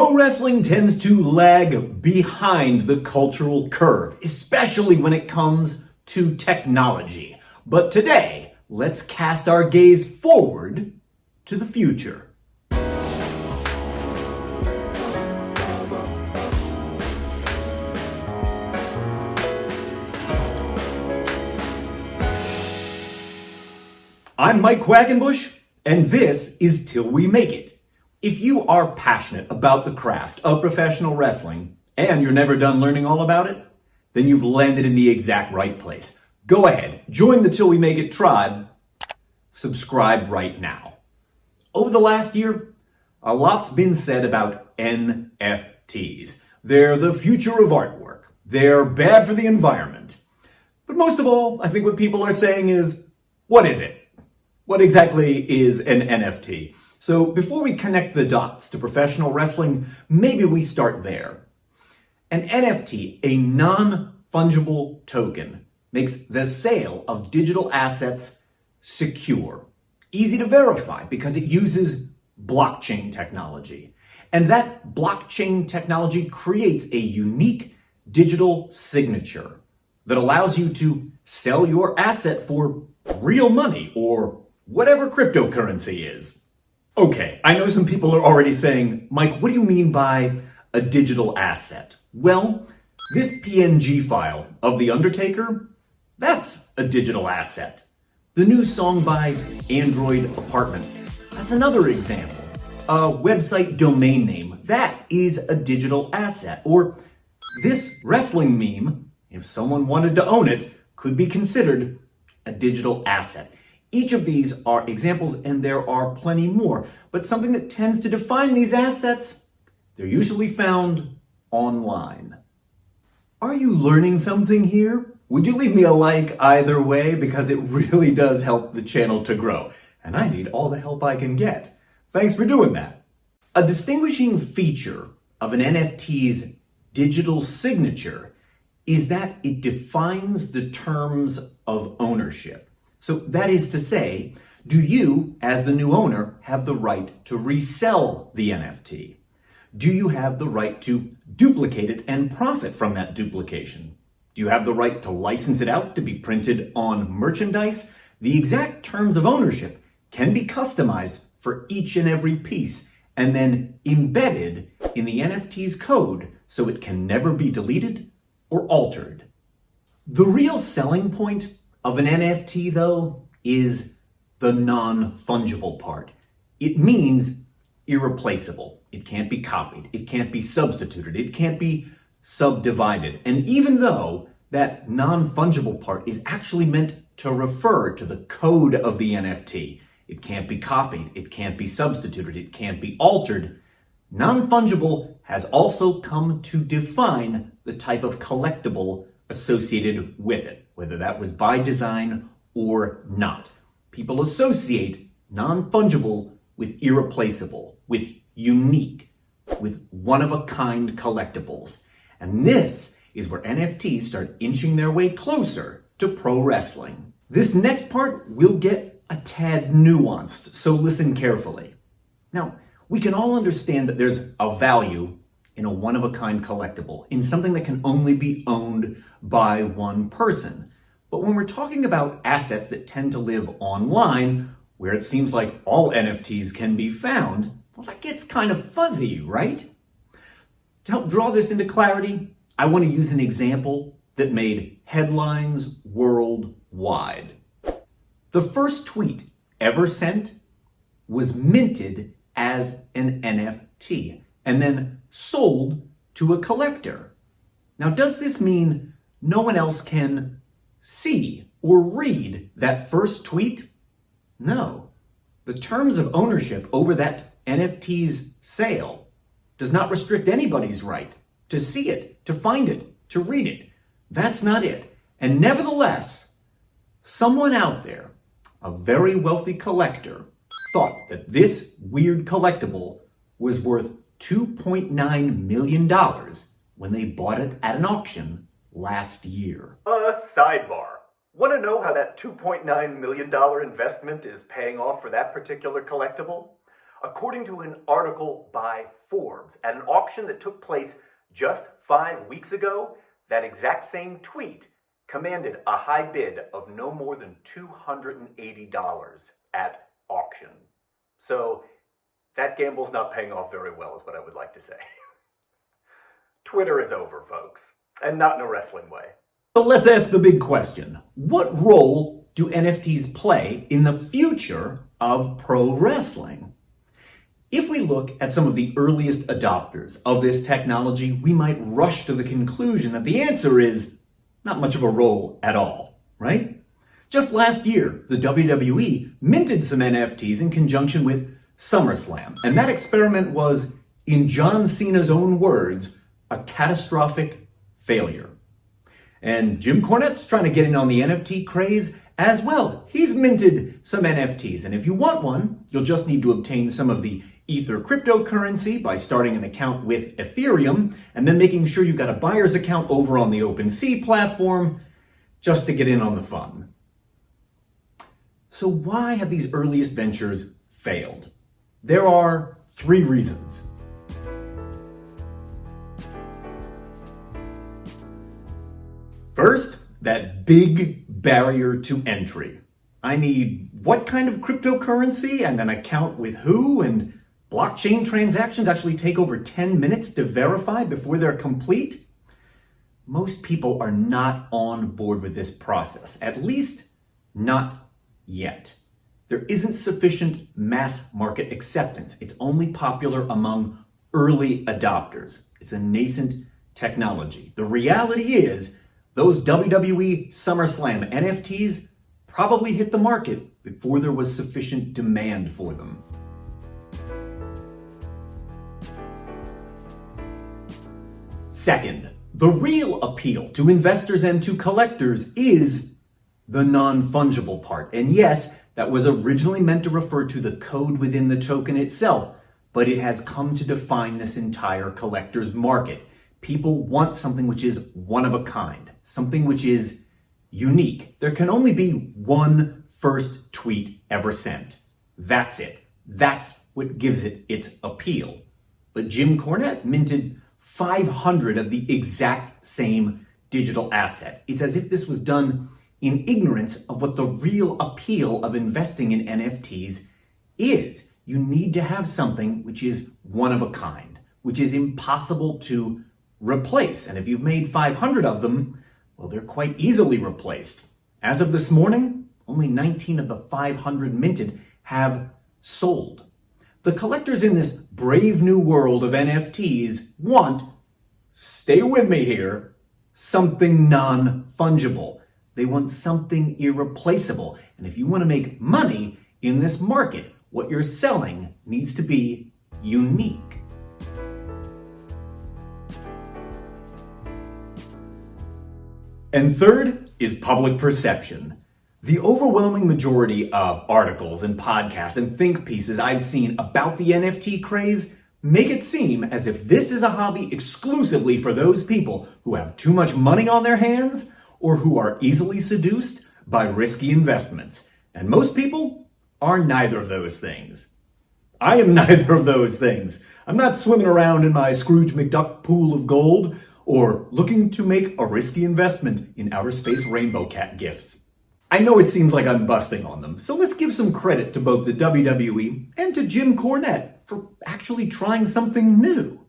Pro wrestling tends to lag behind the cultural curve, especially when it comes to technology. But today, let's cast our gaze forward to the future. I'm Mike Quackenbush, and this is Till We Make It. If you are passionate about the craft of professional wrestling, and you're never done learning all about it, then you've landed in the exact right place. Go ahead, join the Till We Make It tribe. Subscribe right now. Over the last year, a lot's been said about NFTs. They're the future of artwork. They're bad for the environment. But most of all, I think what people are saying is, what is it? What exactly is an NFT? So before we connect the dots to professional wrestling, maybe we start there. An NFT, a non-fungible token, makes the sale of digital assets secure, easy to verify because it uses blockchain technology. And that blockchain technology creates a unique digital signature that allows you to sell your asset for real money or whatever cryptocurrency is. Okay, I know some people are already saying, Mike, what do you mean by a digital asset? Well, this PNG file of The Undertaker, that's a digital asset. The new song by Android Apartment, that's another example. A website domain name, that is a digital asset. Or this wrestling meme, if someone wanted to own it, could be considered a digital asset. Each of these are examples, and there are plenty more. But something that tends to define these assets, they're usually found online. Are you learning something here? Would you leave me a like either way? Because it really does help the channel to grow. And I need all the help I can get. Thanks for doing that. A distinguishing feature of an NFT's digital signature is that it defines the terms of ownership. So that is to say, do you, as the new owner, have the right to resell the NFT? Do you have the right to duplicate it and profit from that duplication? Do you have the right to license it out to be printed on merchandise? The exact terms of ownership can be customized for each and every piece and then embedded in the NFT's code so it can never be deleted or altered. The real selling point of an NFT, though, is the non-fungible part. It means irreplaceable. It can't be copied. It can't be substituted. It can't be subdivided. And even though that non-fungible part is actually meant to refer to the code of the NFT, it can't be copied. It can't be substituted. It can't be altered. Non-fungible has also come to define the type of collectible associated with it, whether that was by design or not. People associate non-fungible with irreplaceable, with unique, with one-of-a-kind collectibles. And this is where NFTs start inching their way closer to pro wrestling. This next part will get a tad nuanced, so listen carefully. Now, we can all understand that there's a value in a one-of-a-kind collectible, in something that can only be owned by one person. But when we're talking about assets that tend to live online, where it seems like all NFTs can be found, well, that gets kind of fuzzy, right? To help draw this into clarity, I want to use an example that made headlines worldwide. The first tweet ever sent was minted as an NFT and then sold to a collector. Now, does this mean no one else can see or read that first tweet? No. The terms of ownership over that NFT's sale does not restrict anybody's right to see it, to find it, to read it. That's not it. And nevertheless, someone out there, a very wealthy collector, thought that this weird collectible was worth $2.9 million when they bought it at an auction last year. Sidebar. Want to know how that $2.9 million investment is paying off for that particular collectible? According to an article by Forbes, at an auction that took place just 5 weeks ago, that exact same tweet commanded a high bid of no more than $280 at auction. So that gamble's not paying off very well, is what I would like to say. Twitter is over, folks, and not in a wrestling way. So let's ask the big question. What role do NFTs play in the future of pro wrestling? If we look at some of the earliest adopters of this technology, we might rush to the conclusion that the answer is not much of a role at all, right? Just last year, the WWE minted some NFTs in conjunction with SummerSlam, and that experiment was, in John Cena's own words, a catastrophic failure. And Jim Cornette's trying to get in on the NFT craze as well. He's minted some NFTs, and if you want one, you'll just need to obtain some of the Ether cryptocurrency by starting an account with Ethereum and then making sure you've got a buyer's account over on the OpenSea platform just to get in on the fun. So why have these earliest ventures failed? There are 3 reasons. First, that big barrier to entry. I need what kind of cryptocurrency and an account with who, and blockchain transactions actually take over 10 minutes to verify before they're complete. Most people are not on board with this process, at least not yet. There isn't sufficient mass market acceptance. It's only popular among early adopters. It's a nascent technology. The reality is, those WWE SummerSlam NFTs probably hit the market before there was sufficient demand for them. Second, the real appeal to investors and to collectors is the non-fungible part. And yes, that was originally meant to refer to the code within the token itself, but it has come to define this entire collector's market. People want something which is one of a kind, something which is unique. There can only be one first tweet ever sent. That's it. That's what gives it its appeal. But Jim Cornette minted 500 of the exact same digital asset. It's as if this was done in ignorance of what the real appeal of investing in NFTs is. You need to have something which is one of a kind, which is impossible to replace. And if you've made 500 of them, well, they're quite easily replaced. As of this morning, only 19 of the 500 minted have sold. The collectors in this brave new world of NFTs want, stay with me here, something non-fungible. They want something irreplaceable. And if you want to make money in this market, what you're selling needs to be unique. And third is public perception. The overwhelming majority of articles and podcasts and think pieces I've seen about the NFT craze make it seem as if this is a hobby exclusively for those people who have too much money on their hands or who are easily seduced by risky investments. And most people are neither of those things. I am neither of those things. I'm not swimming around in my Scrooge McDuck pool of gold or looking to make a risky investment in outer space rainbow cat gifts. I know it seems like I'm busting on them, so let's give some credit to both the WWE and to Jim Cornette for actually trying something new.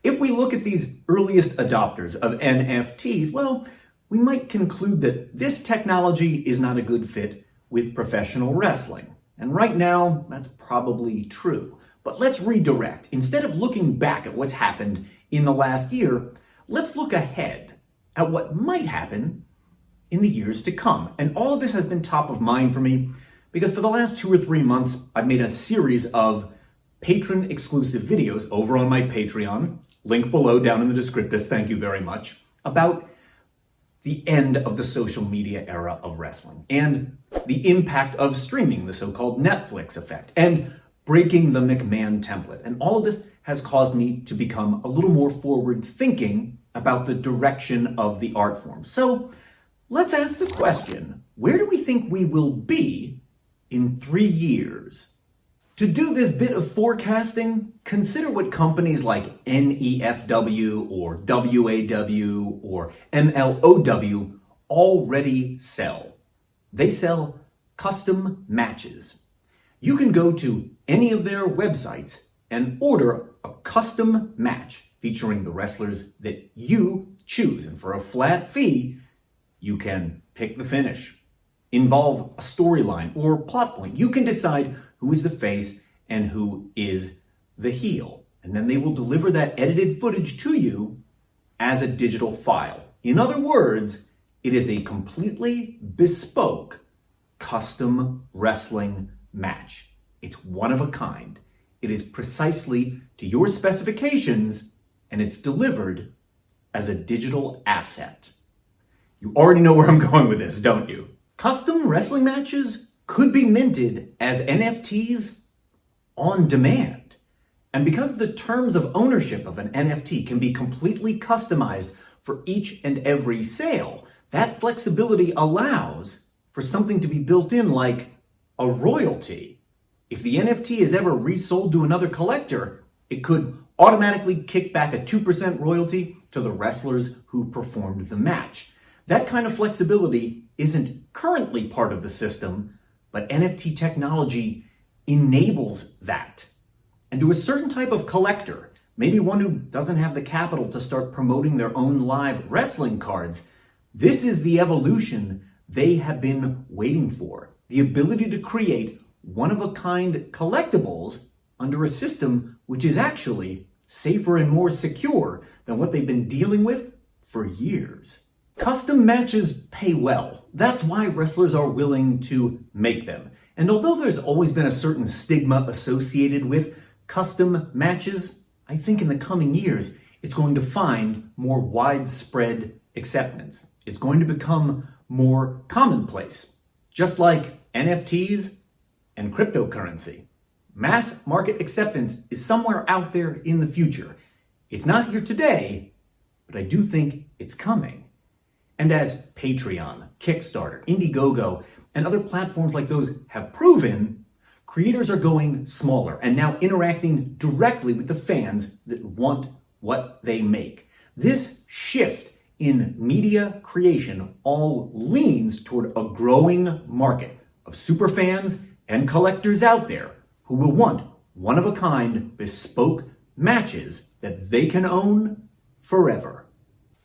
If we look at these earliest adopters of NFTs, well, we might conclude that this technology is not a good fit with professional wrestling. And right now, that's probably true. But let's redirect. Instead of looking back at what's happened in the last year, let's look ahead at what might happen in the years to come. And all of this has been top of mind for me because for the last 2 or 3 months, I've made a series of patron exclusive videos over on my Patreon, link below down in the descriptus, thank you very much, about the end of the social media era of wrestling and the impact of streaming, the so-called Netflix effect, and breaking the McMahon template. And all of this has caused me to become a little more forward thinking about the direction of the art form. So let's ask the question, where do we think we will be in 3 years? To do this bit of forecasting, consider what companies like NEFW or WAW or MLOW already sell. They sell custom matches. You can go to any of their websites and order a custom match featuring the wrestlers that you choose. And for a flat fee, you can pick the finish, involve a storyline or plot point. You can decide who is the face and who is the heel. And then they will deliver that edited footage to you as a digital file. In other words, it is a completely bespoke custom wrestling match. It's one of a kind. It is precisely to your specifications, and it's delivered as a digital asset. You already know where I'm going with this, don't you? Custom wrestling matches could be minted as NFTs on demand. And because the terms of ownership of an NFT can be completely customized for each and every sale, that flexibility allows for something to be built in like a royalty. If the NFT is ever resold to another collector, it could automatically kick back a 2% royalty to the wrestlers who performed the match. That kind of flexibility isn't currently part of the system, but NFT technology enables that. And to a certain type of collector, maybe one who doesn't have the capital to start promoting their own live wrestling cards, this is the evolution they have been waiting for. The ability to create one-of-a-kind collectibles under a system which is actually safer and more secure than what they've been dealing with for years. Custom matches pay well. That's why wrestlers are willing to make them. And although there's always been a certain stigma associated with custom matches, I think in the coming years, it's going to find more widespread acceptance. It's going to become more commonplace, just like NFTs and cryptocurrency. Mass market acceptance is somewhere out there in the future. It's not here today, but I do think it's coming. And as Patreon, Kickstarter, Indiegogo, and other platforms like those have proven, creators are going smaller and now interacting directly with the fans that want what they make. This shift in media creation all leans toward a growing market of superfans and collectors out there who will want one-of-a-kind bespoke matches that they can own forever.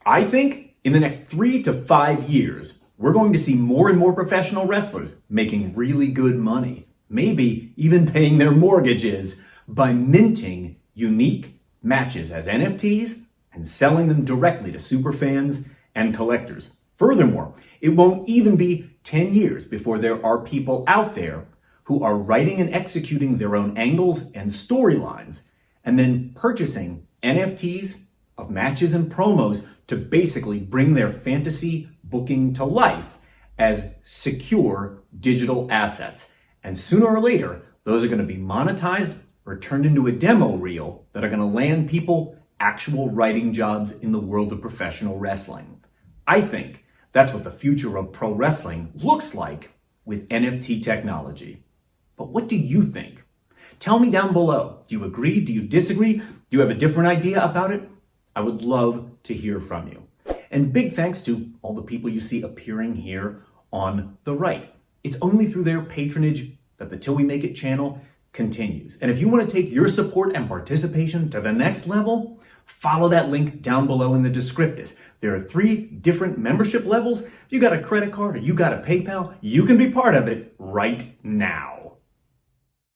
I think in the next 3 to 5 years, we're going to see more and more professional wrestlers making really good money, maybe even paying their mortgages by minting unique matches as NFTs and selling them directly to superfans and collectors. Furthermore, it won't even be 10 years before there are people out there who are writing and executing their own angles and storylines and then purchasing NFTs of matches and promos to basically bring their fantasy booking to life as secure digital assets. And sooner or later, those are going to be monetized or turned into a demo reel that are going to land people actual writing jobs in the world of professional wrestling. I think that's what the future of pro wrestling looks like with NFT technology. But what do you think? Tell me down below. Do you agree? Do you disagree? Do you have a different idea about it? I would love to hear from you. And big thanks to all the people you see appearing here on the right. It's only through their patronage that the Till We Make It channel continues. And if you want to take your support and participation to the next level, follow that link down below in the descriptus. There are 3 different membership levels. If you got a credit card or you got a PayPal, you can be part of it right now.